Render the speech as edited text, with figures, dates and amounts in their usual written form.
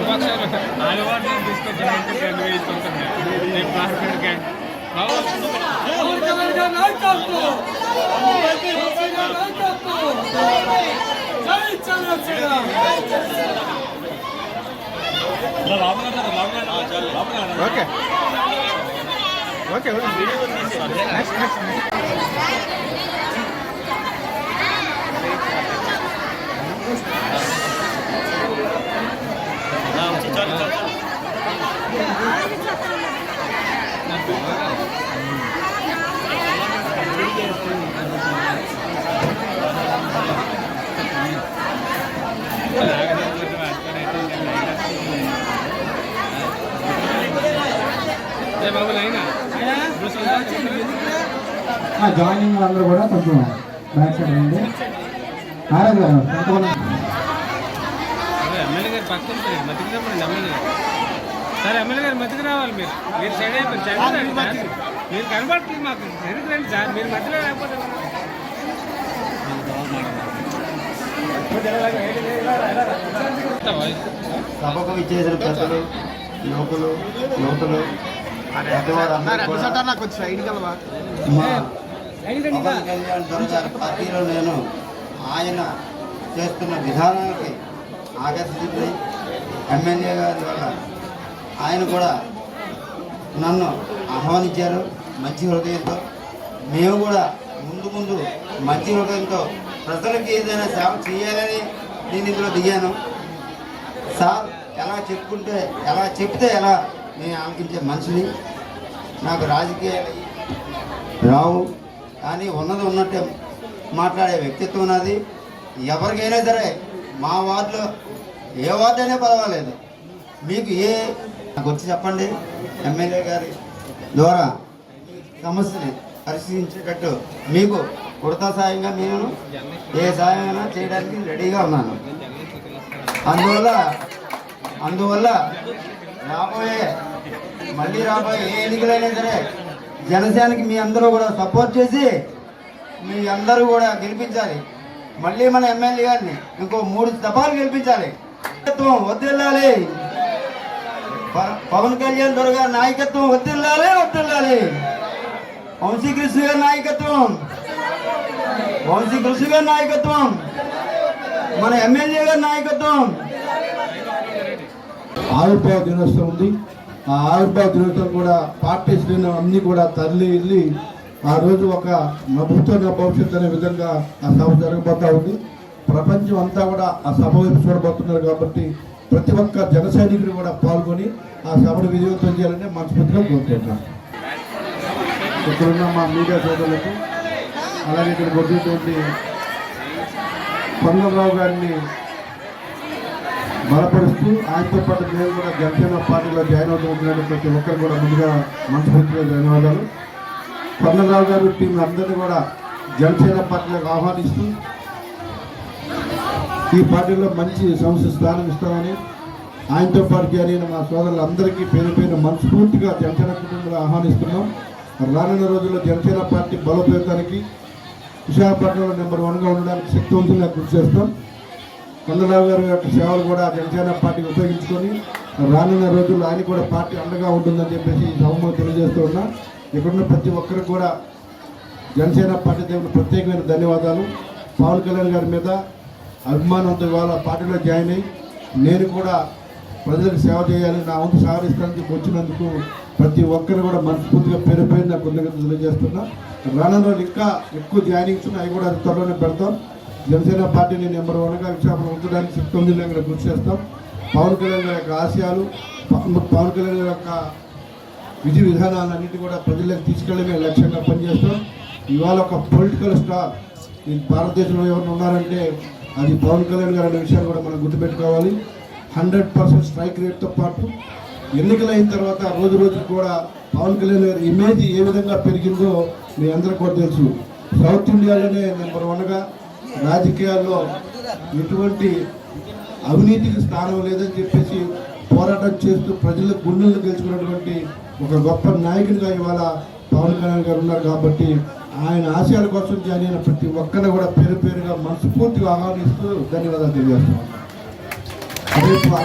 పక్షాలు అలవాటు తీసుకొచ్చారంటే 2,000 ఇస్తుంటున్నాయి రేపు మార్కెట్కి ఓకే ఓకే జాయినింగ్ అందరూ కూడా కొంచెం బ్యాక్ సైడ్ అండి. ఎమ్మెల్యే గారు పక్కన మధ్యకి రమ్మండి ఎమ్మెల్యే గారు. సార్ ఎమ్మెల్యే గారు మధ్యకి రావాలి. మీరు సైడ్ అయిపోయింది. మీరు కనబడుతుంది మాకు ఎందుకు రండి సార్, మీరు మధ్యలో లేకపోతే సభకు ఇచ్చేసిన పెద్దలు, యువకులు, యువతులు పార్టీలో నేను ఆయన చేస్తున్న విధానానికి ఆకర్షించి ఎమ్మెల్యే గారి వల్ల ఆయన కూడా నన్ను ఆహ్వానించారు మంచి హృదయంతో. మేము కూడా ముందు మంచి హృదయంతో ప్రజలకి ఏదైనా సేవ చేయాలని నేను ఇందులో దిగాను. సార్ ఎలా చెప్తే ఎలా నేను ఆలకించే మనిషిని. నాకు రాజకీయాలు రావు, కానీ ఉన్నట్టే మాట్లాడే వ్యక్తిత్వం నాది. ఎవరికైనా సరే మా వార్డులో ఏ వార్డు అయినా పర్వాలేదు, మీకు నాకు వచ్చి చెప్పండి. ఎమ్మెల్యే గారి ద్వారా సమస్యని పరిశీలించేటట్టు మీకు ఉడతా సాయంగా నేను ఏ సాయమైనా చేయడానికి రెడీగా ఉన్నాను. అందువల్ల రాబోయే ఏ ఎన్నికలైనా సరే జనసేనకి మీ అందరూ కూడా సపోర్ట్ చేసి మీ అందరూ కూడా గెలిపించాలి. మళ్ళీ మన ఎమ్మెల్యే గారిని ఇంకో 3 దఫాలు గెలిపించాలి. వదిల్లాలి. పవన్ కళ్యాణ్ గారి నాయకత్వం వదిల్లాలి. వంశీకృష్ణ గారి నాయకత్వం, మన ఎమ్మెల్యే గారి నాయకత్వం. ఆవిర్భావ దినోత్సవం ఉంది. ఆ ఆవిర్భావ దినోత్సవం కూడా పార్టీ శ్రేణులు అన్నీ కూడా తరలి వెళ్ళి ఆ రోజు ఒక నవ్వుతున్న భవిష్యత్తు అనే విధంగా ఆ సభ జరగబోతా ఉంది. ప్రపంచం అంతా కూడా ఆ సభ వైపు చూడబోతున్నారు కాబట్టి ప్రతి ఒక్క జన సైనికుడు కూడా పాల్గొని ఆ సభను విజయవంతం చేయాలని మనస్ఫూర్తిగా కోరుకుంటున్నాను. ఇక్కడున్న మా మీడియా సోదరులకు, అలాగే ఇక్కడ వచ్చేటువంటి కొండలరావు గారిని బలపరుస్తూ ఆయనతో పాటు మేము కూడా జనసేన పార్టీలో జాయిన్ అవుతున్నట్టు ప్రతి ఒక్కరు కూడా ముందుగా మనస్ఫూర్తిగా ధన్యవాదాలు. కొండలరావు గారు టీం అందరినీ కూడా జనసేన పార్టీలకు ఆహ్వానిస్తూ ఈ పార్టీలో మంచి సంస్థ స్థానం ఇస్తామని ఆయనతో పాటు జాయిన్ మా సోదరులందరికీ పేరు మనస్ఫూర్తిగా జనసేన కుటుంబంలో ఆహ్వానిస్తున్నాం. రానున్న రోజుల్లో జనసేన పార్టీ బలోపేతానికి విశాఖపట్నంలో నెంబర్ 1గా ఉండడానికి శక్తివంతంగా కృషి చేస్తాం. కొండలరావు గారి యొక్క సేవలు కూడా జనసేన పార్టీకి ఉపయోగించుకొని రానున్న రోజుల్లో ఆయన కూడా పార్టీ అండగా ఉంటుందని చెప్పేసి ఈ సభలో తెలియజేస్తూ ఉన్నా. ఇక్కడున్న ప్రతి ఒక్కరికి కూడా జనసేన పార్టీ తరపున ప్రత్యేకమైన ధన్యవాదాలు. పవన్ కళ్యాణ్ గారి మీద అభిమానంతో ఇవాళ పార్టీలో జాయిన్ అయ్యి నేను కూడా ప్రజలకు సేవ చేయాలి, నా వంతు సహకరిస్తానికి వచ్చినందుకు ప్రతి ఒక్కరు కూడా మనస్ఫూర్తిగా పేరు నా కృతజ్ఞతలు తెలియజేస్తున్నా. రానున్న రోజులు ఇంకా ఎక్కువ జాయినింగ్స్ అవి కూడా త్వరలోనే పెడతాం. జనసేన పార్టీని నెంబర్ 1గా విశాఖపట్నం ఉంచడానికి శక్తివంతంగా కృషి చేస్తాం. పవన్ కళ్యాణ్ గారి యొక్క ఆశయాలు, పవన్ కళ్యాణ్ గారి యొక్క విధి విధానాలన్నింటి కూడా ప్రజలకు తీసుకెళ్ళమే లక్ష్యంగా పనిచేస్తాం. ఇవాళ ఒక పొలిటికల్ స్టార్ ఈ భారతదేశంలో ఎవరు ఉన్నారంటే అది పవన్ కళ్యాణ్ గారు అనే విషయాన్ని కూడా మనం గుర్తుపెట్టుకోవాలి. 100% స్ట్రైక్ రేట్తో పాటు ఎన్నికలు అయిన తర్వాత రోజుకు కూడా పవన్ కళ్యాణ్ గారి ఇమేజ్ ఏ విధంగా పెరిగిందో మీ అందరికీ కూడా తెలుసు. సౌత్ ఇండియాలోనే నెంబర్ 1గా రాజకీయాల్లో ఎటువంటి అవినీతికి స్థానం లేదని చెప్పేసి పోరాటం చేస్తూ ప్రజల గుండెలను గెలుచుకున్నటువంటి ఒక గొప్ప నాయకునిగా ఇవాళ పవన్ కళ్యాణ్ గారు ఉన్నారు. కాబట్టి ఆయన ఆశయాల కోసం జాయిన్ అయిన ప్రతి ఒక్కరిని కూడా పేరుగా మనస్ఫూర్తిగా ఆహ్వానిస్తూ ధన్యవాదాలు తెలియజేస్తున్నాను.